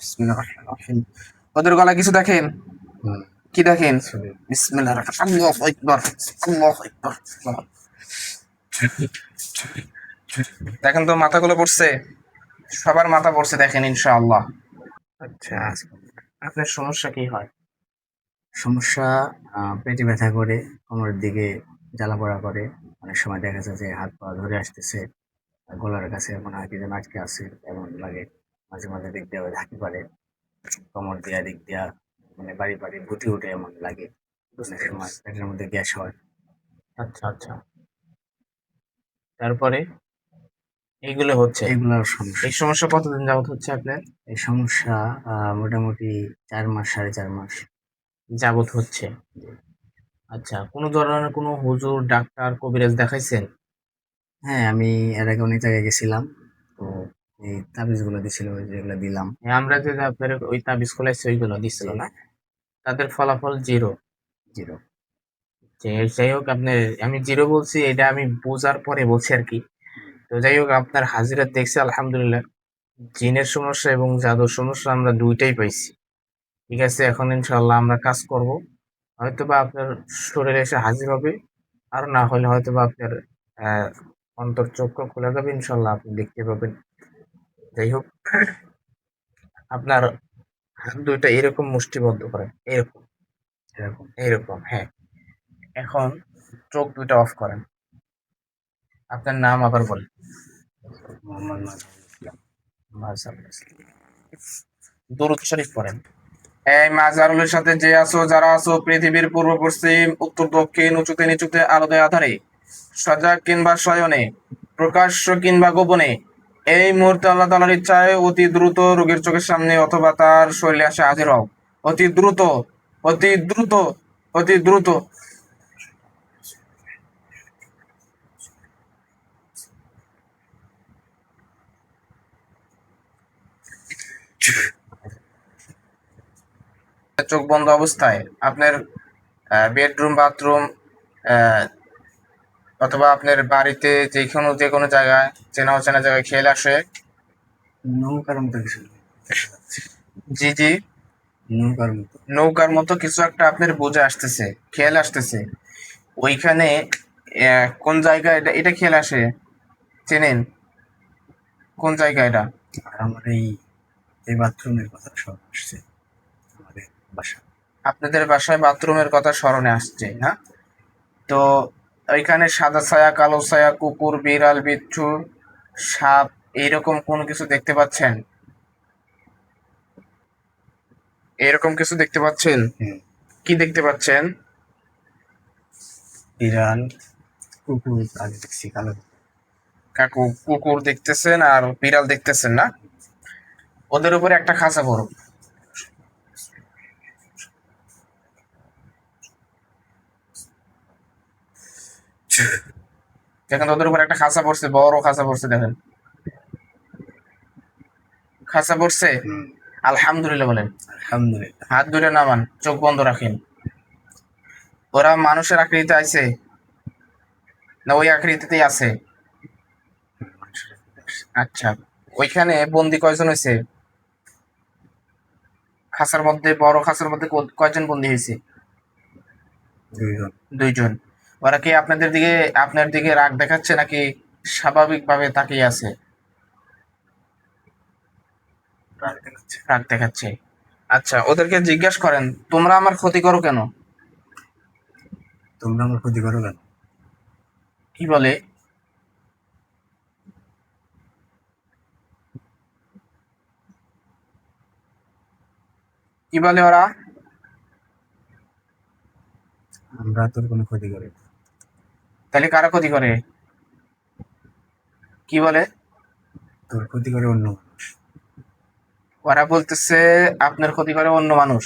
বিসমিল্লাহির রহমানির রহিম। ওদের গলায় কিছু দেখেন? হুম, কি দেখেন? আসলে বিসমিল্লাহির রহমানির রহিম। আল্লাহু আকবার, আল্লাহু আকবার। দেখেন তো মাথাগুলো পড়ছে, সবার মাথা পড়ছে দেখেন ইনশাআল্লাহ। আচ্ছা, আপনার সমস্যা কি হয়? সমস্যা পেটে ব্যথা করে, কোমরের দিকে জ্বালা-পোড়া করে। অনেক সময় দেখা যায় যে হাত পা ধরে আসতেছে। গলার কাছে মনে হয় কি যেন আটকে আছে এমন লাগে। মাঝে, মাঝে দিক দিয়ে আবার ঝাঁকি পড়ে। কোমর দিয়া দিক দিয়া মানে বাড়ি, বাড়ি গুটি ওঠে এমন লাগে। অনেক বুঝতে সময় পারছি। পেটের মধ্যে গ্যাস হয়। আচ্ছা, আচ্ছা। তারপরে এইগুলো হচ্ছে। এগুলার সমস্যা। এই সমস্যা কতদিন যাবত হচ্ছে আপনার? এই সমস্যা মোটামুটি ৪ মাস, ৪.৫ মাস। যাবত হচ্ছে। আচ্ছা, কোনো ধরনের কোনো হুজুর, ডাক্তার, কবিরাজ দেখাইছেন? হ্যাঁ, আমি এর আগে অনেক জায়গায় গেছিলাম। তো এই তাবিজগুলো দিছিল যেগুলো দিলাম। হ্যাঁ, আমরা যে আপনার ওই তাবিজ খোলাইছি ওইগুলো দিছিল জি, না? তাদের ফলাফল 0। 0। যাই হোক আপনার, আমি 0 বলছি এটা আমি বোঝার পরে বলছি আরকি। তো যাই হোক আপনার হাজিরা দেখছি আলহামদুলিল্লাহ। জিনের সমস্যা এবং জাদুর সমস্যা আমরা ২ টাই পাইছি। ঠিক আছে? এখন ইনশাআল্লাহ আমরা কাজ করব। হয়তোবা আপনার শরীরে এসে হাজির হবে। আর না হলে হয়তোবা আপনার অ্যা অন্তর্চক্ষু খোলা যাবে ইনশাআল্লাহ আপনি দেখতে পাবেন। যাই হোক আপনার হাত ২ টা এরকম মুষ্টিবদ্ধ করেন। এরকম, এরকম। এরকম হ্যাঁ। এখন চোখ ২ টা অফ করেন। আপনার নাম আবার বলেন। মোহাম্মদ মাঝহারুল ইসলাম। মাযহারুল ইসলাম। দরুদ শরীফ পড়েন। এই মাযহারুলের সাথে যে আছো যারা আছো পৃথিবীর পূর্ব পশ্চিম উত্তর দক্ষিণ উঁচুতে নিচুতে আলোতে আঁধারে সজাগ কিংবা শয়নে প্রকাশ্য কিংবা গোপনে এই মুহূর্তে আল্লাহ তাআলার ইচ্ছায় অতি দ্রুত রোগীর চোখের সামনে অথবা তার শরীরে এসে হাজির হও। অতি দ্রুত, অতি দ্রুত, অতি দ্রুত। চোখ বন্ধ অবস্থায় আপনার বেডরুম, বাথরুম অথবা আপনার বাড়িতে যে কোনো জায়গায় চেনা অচেনা জায়গায় খেয়াল আসে। নৌকার মতো কিছু দেখা যাচ্ছে। জি, জি। নৌকার মতো। নৌকার মতো কিছু একটা আপনার বুঝে আসতেছে, খেয়াল আসতেছে। ওইখানে কোন জায়গায় এটা খেয়াল আসে? চেনেন? কোন জায়গা এটা? আর আমার এই বাথরুমের কথা সব আসছে আমাদের বাসা। আপনাদের বাসায় বাথরুমের কথা স্মরণে আসছে, না? তো ওইখানে সাদা ছায়া, কালো ছায়া, কুকুর, বিড়াল, বিচ্ছু, সাপ এইরকম কোনো কিছু দেখতে পাচ্ছেন? এরকম কিছু দেখতে পাচ্ছেন? হুম, কি দেখতে পাচ্ছেন? বিড়াল, কুকুর আগে দেখছি কালো। কাকু কুকুর দেখতেছেন আর বিড়াল দেখতেছেন, না? ওদের উপরে একটা খাঁচা বড়। দেখেন ওদের উপর একটা খাঁচা পড়ছে, বড় খাঁচা পড়ছে দেখেন। খাঁচা পড়ছে। হুম, আলহামদুলিল্লাহ বলেন। আলহামদুলিল্লাহ। হাত দুইটা নামান, চোখ বন্ধ রাখেন। ওরা মানুষের আকৃতিতে আছে না ওই আকৃতিতেই আছে? মানুষের উপরে আসছে। আচ্ছা, ওইখানে বন্দি কয়জন হয়েছে? খাঁচার মধ্যে, বড় খাঁচার মধ্যে কয়জন বন্দি হয়েছে? ২ জন। ২ জন। ওরা কি আপনার দিকে রাগ দেখাচ্ছে নাকি স্বাভাবিকভাবে তাকিয়ে আছে? রাগ দেখাচ্ছে। রাগ দেখাচ্ছে। আচ্ছা, ওদেরকে জিজ্ঞেস করেন তোমরা আমার ক্ষতি করো কেন? তোমরা আমার ক্ষতি করো কেন? কি বলে? কি বলে ওরা? আমরা তোর কোনো ক্ষতি করি না। তাহলে কারা ক্ষতি করে? কি বলে? তোর ক্ষতি করে অন্য মানুষ। ওরা বলতেছে আপনার ক্ষতি করে অন্য মানুষ।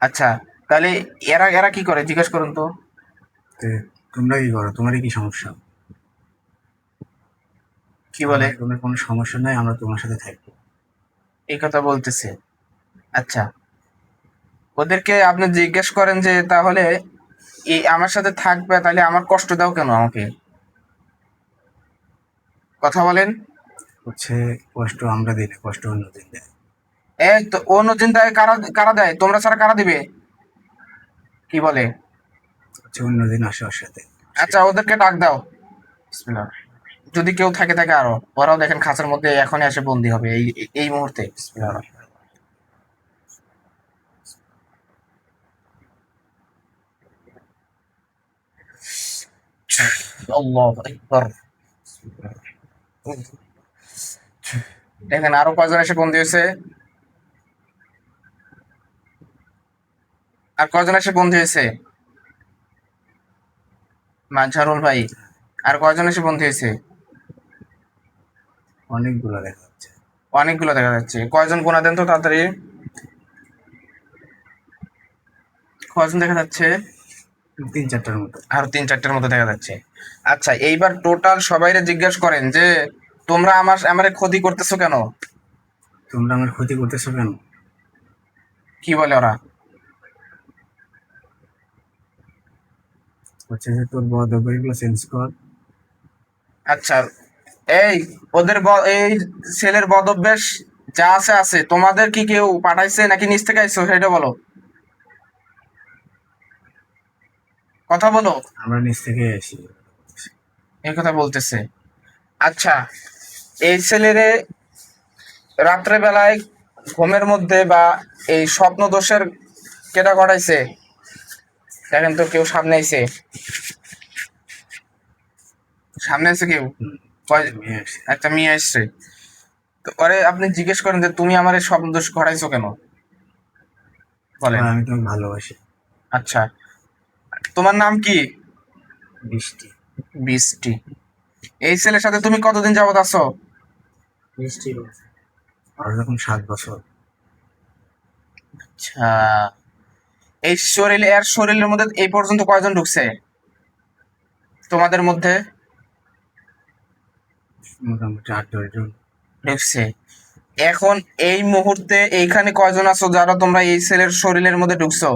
আচ্ছা, তাহলে এরা এরা কি করে জিজ্ঞেস করুন তো। তে তোমরা কি করো? তোমারই কি সমস্যা? কি বলে? আমার কোনো সমস্যা নাই, আমরা তোমার সাথে থাকবো। এই কথা বলতেছে। আচ্ছা, ওদেরকে আপনি জিজ্ঞেস করেন যে তাহলে এই আমার সাথে থাকবে, তাহলে আমার কষ্ট দাও কেন আমাকে? কথা বলেন। হচ্ছে কষ্ট আমরা দিই না, কষ্ট অন্যদের দেয়। এই তো অন্য চিন্তায় কারা কারা দেয়, তোমরা ছাড়া কারা দিবে? কি বলে? হচ্ছে অন্যদিন আসে ওর সাথে। আচ্ছা ওদেরকে ডাক দাও। বিসমিল্লাহ। যদি কেউ থাকে থাকে আরো, ওরাও দেখেন খাঁচার মধ্যে এখনই এসে বন্দি হবে এই মুহূর্তে। বিসমিল্লাহ। আল্লাহু আকবার। দেখেন আরো কয়জন এসে বন্দি হয়েছে, আর কয়জন এসে বন্দি হয়েছে? মাঝারুল ভাই, আর কয়জন এসে বন্দি হয়েছে? অনেকগুলো দেখা যাচ্ছে। অনেকগুলো দেখা যাচ্ছে। কয়জন গোনা দেন তো তাড়াতাড়ি। কয়জন দেখা যাচ্ছে? 3-4টার মতো। আর 3-4টের মতো দেখা যাচ্ছে। আচ্ছা এইবার টোটাল সবাইরে জিজ্ঞেস করেন যে তোমরা আমারে ক্ষতি করতেছো কেন? তোমরা আমার ক্ষতি করতেছো কেন? কি বলে ওরা? হচ্ছে যে তোর বদগুলো চেঞ্জ কর। আচ্ছা এই এই ছেলের বদ অভ্যাস যা আছে আছে, তোমাদের কি কেউ পাঠাইছে নাকি নিচ থেকে আইছো সেটা বলো, কথা বলো। আমরা নিচ থেকে এসি। এই কথা বলতেছে। আচ্ছা এই ছেলেরে রাত্রে বেলায় ঘুমের মধ্যে বা এই স্বপ্ন দোষের কেটা ঘটাইছে? দেখেন তো কেউ সামনে আইছে, সামনে আছে কেউ? মেয়ে আসে। একটা মেয়ে আসছে, তো ওরে আপনি জিজ্ঞেস করেন যে তুমি আমার এই স্বপ্ন দোষ ঘটাইছো কেন, বলেন। আমি তোমাকে ভালোবাসি। আচ্ছা তোমার নাম কি? বৃষ্টি। বৃষ্টি। এই ছেলের সাথে তুমি কতদিন যাবত আছো? বৃষ্টি আর যখন 7 বছর। আচ্ছা এই শরীরের মধ্যে এই পর্যন্ত কয়জন ঢুকছে তোমাদের মধ্যে? মোটামুটি 8-10 জন। ঢুকছে। এখন এই মুহূর্তে এইখানে কয়জন আছো যারা তোমরা এই ছেলের শরীরের মধ্যে ঢুকছো?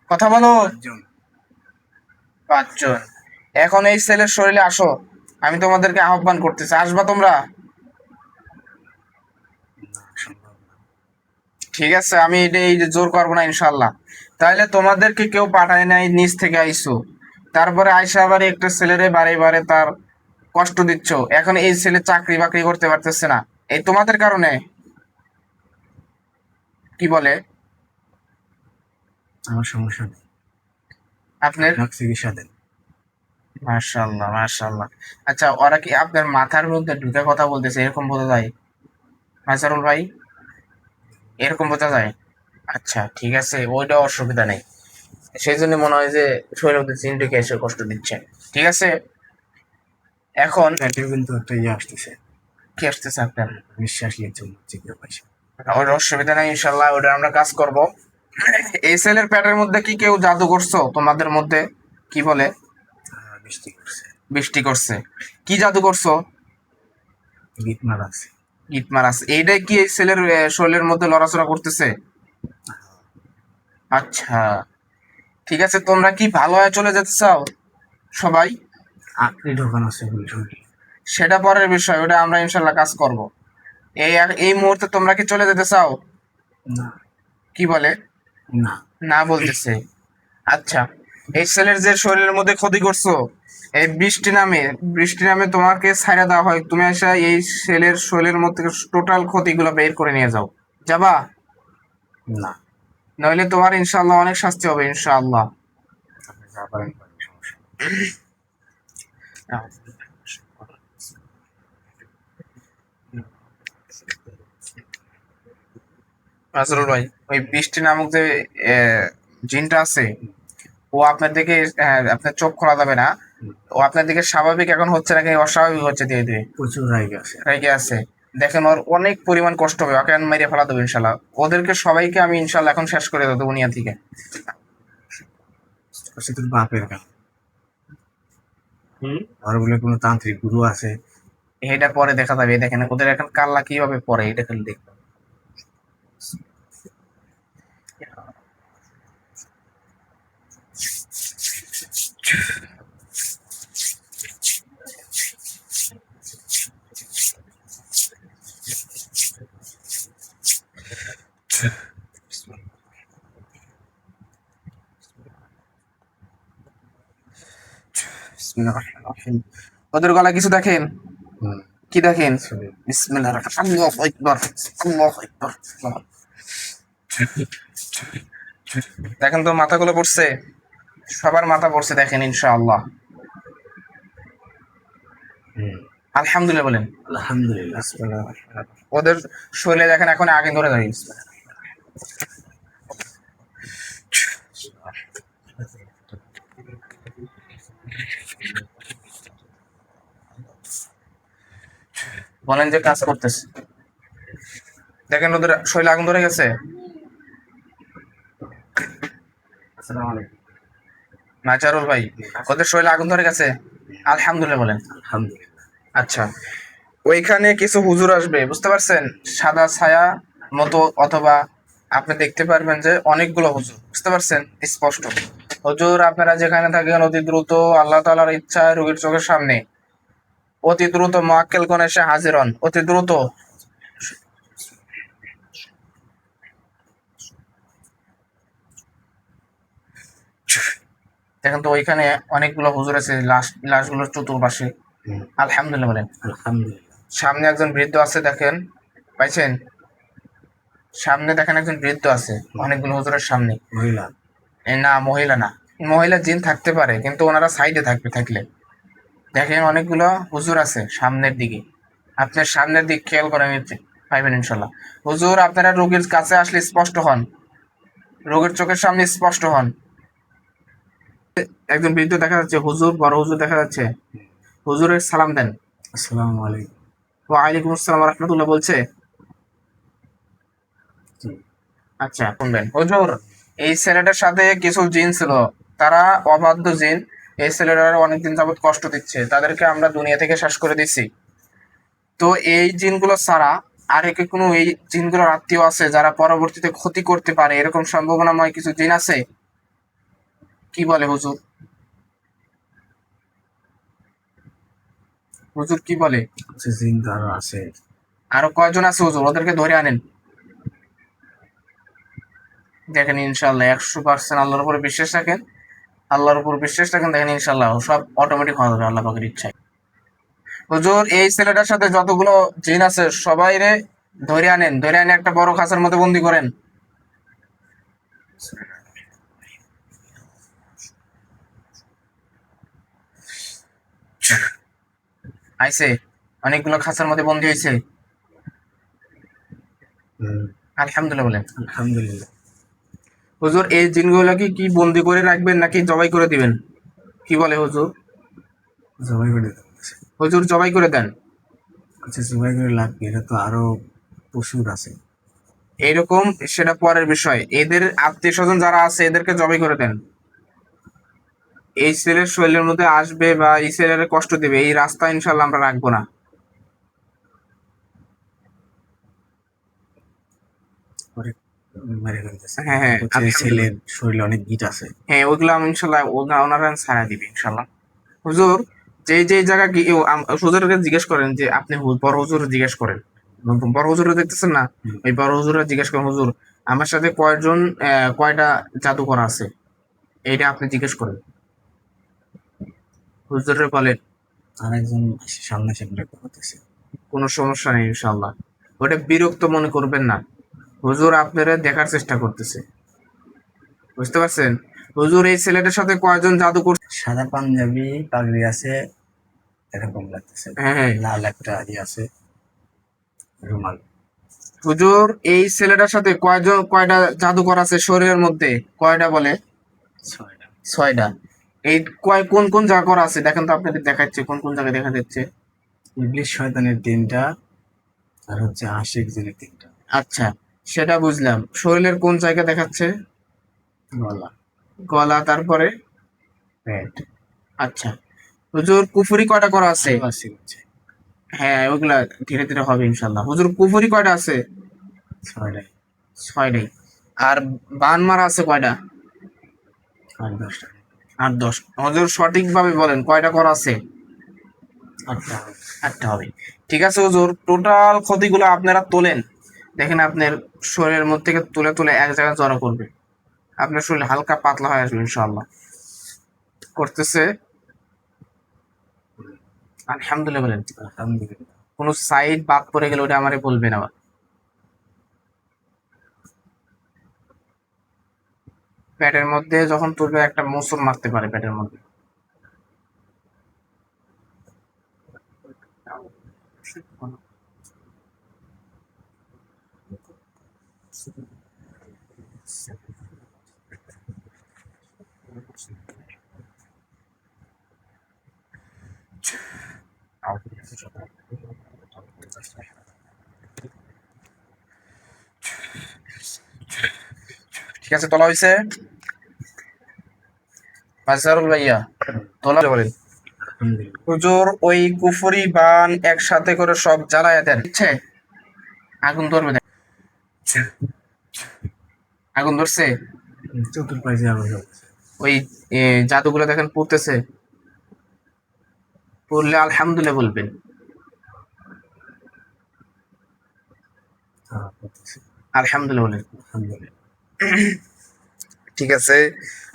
কথা বলো। 5 জন। 5 জন। এখন এই ছেলের শরীরে আসো, আমি তোমাদেরকে আহ্বান করতেছি, আসবা তোমরা? না, সম্ভব না। ঠিক আছে আমি এই যে জোর করবো না ইনশাল্লাহ। তাহলে তোমাদেরকে কেউ পাঠায় নাই, নিচ থেকে আইসো, তারপরে আইসা আবার একটা ছেলেরে বারে বারে তার কষ্ট দিচ্ছ। এখন এই ছেলে চাকরি বাকরি করতে পারতেছে না, এই তোমাদের কারণে। কি বলে? আমার সমস্যা নেই। আপনার? আপনার চিকিৎসা দেন। মাশাআল্লাহ মাশাআল্লাহ। আচ্ছা ওরা কি আপনার মাথার মধ্যে ঢুকে কথা বলতেছে এরকম বোঝা যায় মাসারুল ভাই? এরকম বোঝা যায়? আচ্ছা ঠিক আছে, ওইটা অসুবিধা নেই। সেই জন্য মনে হয় যে শরীরের মধ্যে চিন্টুকে এসে কষ্ট দিচ্ছে। ঠিক আছে এখন পেটেও কিন্তু একটা আসতেছে। কি আসতেছে আপনার? নিঃশ্বাস নিচ্ছে চিকিৎসা পয়সা। ওর অসুবিধা নেই ইনশাল্লাহ, ওটা আমরা কাজ করব। এই সেলের পেটের মধ্যে কি কেউ জাদু করছো তোমাদের মধ্যে? কি বলে? বৃষ্টি করছে। বৃষ্টি করছে। কি জাদু করছো? গিট মারা আছে। ইট মারাস এইটাই কি এই সেলের শরীরের মধ্যে লড়াচড়া করতেছে? আচ্ছা ঠিক আছে, তোমরা কি ভালো হয়ে চলে যেতে চাও সবাই? আকড়ি ঢোকানো আছে শরীরে। সেটা পরের বিষয়, ওটা আমরা ইনশাল্লাহ কাজ করব। এই মুহূর্তে তোমরা কি চলে যেতে চাও? না। কি বলে? না। না বলতেছে। আচ্ছা এই ছেলের যে শরীরের মধ্যে ক্ষতি করছো, এই বৃষ্টি নামে তোমাকে ছাইড়া দেওয়া হয়, তুমি এসে এই ছেলের শরীরের মধ্যে টোটাল ক্ষতিগুলো বের করে নিয়ে যাও। যাবা? না। নইলে তোমার ইনশাআল্লাহ অনেক শাস্তি হবে ইনশাআল্লাহ। আপনি যা পারেন করেন, সমস্যা নাজরুল ভাই, ওই বৃষ্টি নামক যে জিনটা আছে, ও আপনার দিকে আপনার চোখ খোলা যাবে না, নেই। ও আপনার দিকে স্বাভাবিক এখন হচ্ছে নাকি অস্বাভাবিক হচ্ছে ধীরে ধীরে? প্রচুর রাগ আছে। রেগে আছে। দেখেন ওর অনেক পরিমাণ কষ্ট হবে, ওকে আমি মেরে ফেলা দেবো ইনশাল্লাহ। ওদেরকে সবাইকে আমি ইনশাল্লাহ এখন শেষ করে দেবো দুনিয়া থেকে। হচ্ছে তোর বাপের কাম। হুম, আর বলে কোনো তান্ত্রিক গুরু আছে। এটা পরে দেখা যাবে। এই দেখেন ওদের এখন কাল্লা কিভাবে পড়ে, এটা খালি দেখবেন। ওদের গলা কিছু দেখেন? হুম, কি দেখেন? আসলে বিসমিল্লাহির রহমানির রহিম। আল্লাহু আকবার, আল্লাহু আকবার। দেখেন তো মাথাগুলো পড়ছে, সবার মাথা পড়ছে দেখেন ইনশাআল্লাহ। হুম, আলহামদুলিল্লাহ বলেন। আলহামদুলিল্লাহ। ওদের শরীরে দেখেন এখন আগে ধরে দাঁড়িয়ে। বলেন যে কাজ করতেছে, দেখেন ওদের শরীরে আগুন ধরে গেছে। আসসালামু আলাইকুম। নাজারুল ভাই, ওদের শরীরে আগুন ধরে গেছে। আলহামদুলিল্লাহ বলেন। আলহামদুলিল্লাহ। আচ্ছা, ওইখানে কিছু হুজুর আসবে, বুঝতে পারছেন? সাদা ছায়া মতো, অথবা আপনি দেখতে পারবেন যে অনেকগুলো হুজুর, বুঝতে পারছেন স্পষ্ট। হুজুর আপনারা যেখানে থাকেন অতি দ্রুত আল্লাহ তাআলার ইচ্ছায় রোগীর চোখের সামনে অতি দ্রুত মুআক্কেলগণ এসে হাজির হন, অতি দ্রুত। দেখেন তো ওইখানে অনেকগুলো হুজুর আছে লাশগুলোর চতুর্পাশে। হুম, আলহামদুলিল্লাহ বলেন। আলহামদুলিল্লাহ। সামনে একজন বৃদ্ধ আছে দেখেন, পাইছেন? সামনে দেখেন একজন বৃদ্ধ আছে অনেকগুলো হুজুরের সামনে। মহিলা। না, মহিলা না। মহিলা জিন থাকতে পারে, কিন্তু ওনারা সাইডে থাকবে থাকলে। দেখেন অনেকগুলো হুজুর আছে সামনের দিকে, আপনার সামনের দিক খেয়াল করে নিতে পাইবেন ইনশাল্লাহ। হুজুর আপনারা রোগীর কাছে আসলে স্পষ্ট হন, রোগীর চোখের সামনে স্পষ্ট হন। একজন বৃদ্ধ দেখা যাচ্ছে, হুজুর, বড় হুজুর দেখা যাচ্ছে। হুজুরের সালাম দেন। আসসালামু আলাইকুম। ওয়ালাইকুম আসসালাম ওয়া রাহমাতুল্লাহ বলছে। জি। আচ্ছা শুনবেন। হুজুর, এই ছেলেটার সাথে কিছু জিন ছিল, তারা অবাধ্য জিন। এই ছেলেটার অনেকদিন যাবত কষ্ট দিচ্ছে, তাদেরকে আমরা দুনিয়া থেকে শেষ করে দিচ্ছি। তো এই জিনগুলো ছাড়া আর কি কোনো এই জিনগুলোর আত্মীয় আছে যারা পরবর্তীতে ক্ষতি করতে পারে, এরকম সম্ভাবনাময় কিছু জিন আছে? কি বলে হুজুর? হুজুর কি বলে? কিছু জিন তো আরো আছে। আরো কয়জন আছে হুজুর? ওদেরকে ধরে আনেন। দেখেন ইনশাল্লাহ 100% আল্লাহর উপরে বিশ্বাস রাখেন, আল্লাহর উপর বিশ্বাস রাখেন, দেখেন ইনশাল্লাহ সব অটোমেটিক হয়ে যাবে আল্লাহ পাকের ইচ্ছায়। হুজুর এই ছেলেটার সাথে যতগুলো জিন আছে সবাই রে ধরে আনেন, ধরে আনে একটা বড় খাঁচার মধ্যে বন্দি করেন। আইছে, অনেকগুলো খাঁচার মধ্যে বন্দি হয়েছে। হুম, আলহামদুলিল্লাহ বলেন। আলহামদুলিল্লাহ। হুজুর এই জিনগুলোকে কি বন্দি করে রাখবেন নাকি জবাই করে দিবেন? কি বলে হুজুর? জবাই করে দিতে বলছে। হুজুর জবাই করে দেন। আচ্ছা, জবাই করে লাগবে, এটা তো আরো পশুর আছে। এইরকম সেটা পরের বিষয়, এদের আত্মীয় স্বজন যারা আছে এদেরকে জবাই করে দেন। এই ছেলের শরীরের মধ্যে আসবে বা এই ছেলের কষ্ট দেবে, এই রাস্তা ইনশাল্লাহ আমরা রাখবো না। পরে মেরে ফেলতেছে। হ্যাঁ হ্যাঁ, হচ্ছে আলহামদুলিল্লাহ। ছেলের শরীরে অনেক গিট আছে। হ্যাঁ ওইগুলো আমি ইনশাল্লাহ ওনারা ছাড়া দিবে ইনশাল্লাহ। হুজুর যে যে জায়গা কি হুজুরকে জিজ্ঞেস করেন যে আপনি বড় হুজুর জিজ্ঞেস করেন, বড় হুজুরে দেখতেছেন না, হুম, ওই বড় হুজুরে জিজ্ঞেস করেন হুজুর আমার সাথে কয়জন কয়টা জাদুকর আছে, এইটা আপনি জিজ্ঞেস করেন। হুজুরে বলেন আর একজন সামনে সামনে করতেছে। কোনো সমস্যা নেই ইনশাল্লাহ, ওটা বিরক্ত মনে করবেন না। হুজুর আপনারা দেখার চেষ্টা করতেছে, বুঝতে পারছেন? হুজুর এই ছেলেটার সাথে কয়জন জাদু করছে? সাদা পাঞ্জাবি, পাগড়ি আছে, এরকম লাগতেছে। হ্যাঁ হ্যাঁ। লাল একটা আছে, রুমাল। হুজুর এই ছেলেটার সাথে কয়টা জাদুকর আছে শরীরের মধ্যে? কয়টা বলে? 6টা। 6টা। এই কোন কোন জায়গা করা আছে দেখেন তো, আপনাদের দেখাচ্ছে কোন কোন জায়গায় দেখা যাচ্ছে। ইবলিশ শয়তানের 3টা, আর হচ্ছে আশিক জিনের 3টা। আচ্ছা সেটা বুঝলাম, শরীরের কোন জায়গা দেখাচ্ছে? গলা, গলা, তারপরে? পেট। আচ্ছা হুজুর কুফরি কয়টা করা আছে? আরো আছে হচ্ছে হ্যাঁ ওইগুলা ধীরে ধীরে হবে ইনশাল্লাহ। হুজুর কুফরি কয়টা আছে? 6টায়। 6টাই। আর বান মারা আছে কয়টা? আর 10টা। 8 10। হুজুর সঠিকভাবে বলেন কয়টা করা আছে? 8টা। 8টা হবে। ঠিক আছে হুজুর, টোটাল ক্ষতিগুলো আপনারা তোলেন, দেখেন আপনার শরীরের মধ্যে থেকে তুলে তুলে এক জায়গায় জড়ো করবে, আপনার শরীর হালকা পাতলা হয়ে আসবে ইনশাআল্লাহ। করতেছে, আলহামদুলিল্লাহ বলেন। আলহামদুলিল্লাহ। কোনো সাইড বাদ পড়ে গেলে ওটা আমারে বলবেন আবার। পেটের মধ্যে যখন তুলবে একটা মোচড় মারতে পারে পেটের মধ্যে। ঠিক আছে, তোলা হয়েছে মাজারুল ভাইয়া, তোলা বলেন। আলহামদুলিল্লাহ। হুজুর ওই কুফরি বান একসাথে করে সব জ্বালায় দেন, ইচ্ছে আগুন ধরবে দেখ। আগুন ধরছে, চতুর্পাশে আওয়াজ হচ্ছে। ওই জাদুগুলো দেখেন পড়তেছে, পড়লে আলহামদুলিল্লাহ বলবেন। হ্যাঁ, করতেছে। আলহামদুলিল্লাহ বলেন। আলহামদুলিল্লাহ। ঠিক আছে,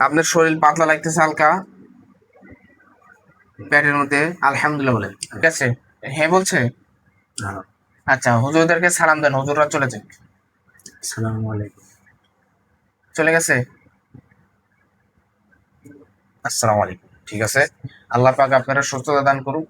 আপনার শরীর পাতলা লাগতেছে হালকা পেটের মধ্যে, আলহামদুলিল্লাহ বলেন। ঠিক আছে, হ্যাঁ বলছে। হ্যাঁ। আচ্ছা, হুজুরদেরকে সালাম দেন, হুজুররা চলে যায়। আসসালামু আলাইকুম। চলে গেছে, আসসালামু আলাইকুম। ঠিক আছে, আল্লাহ পাক আপনারা সুস্থতা দান করুন।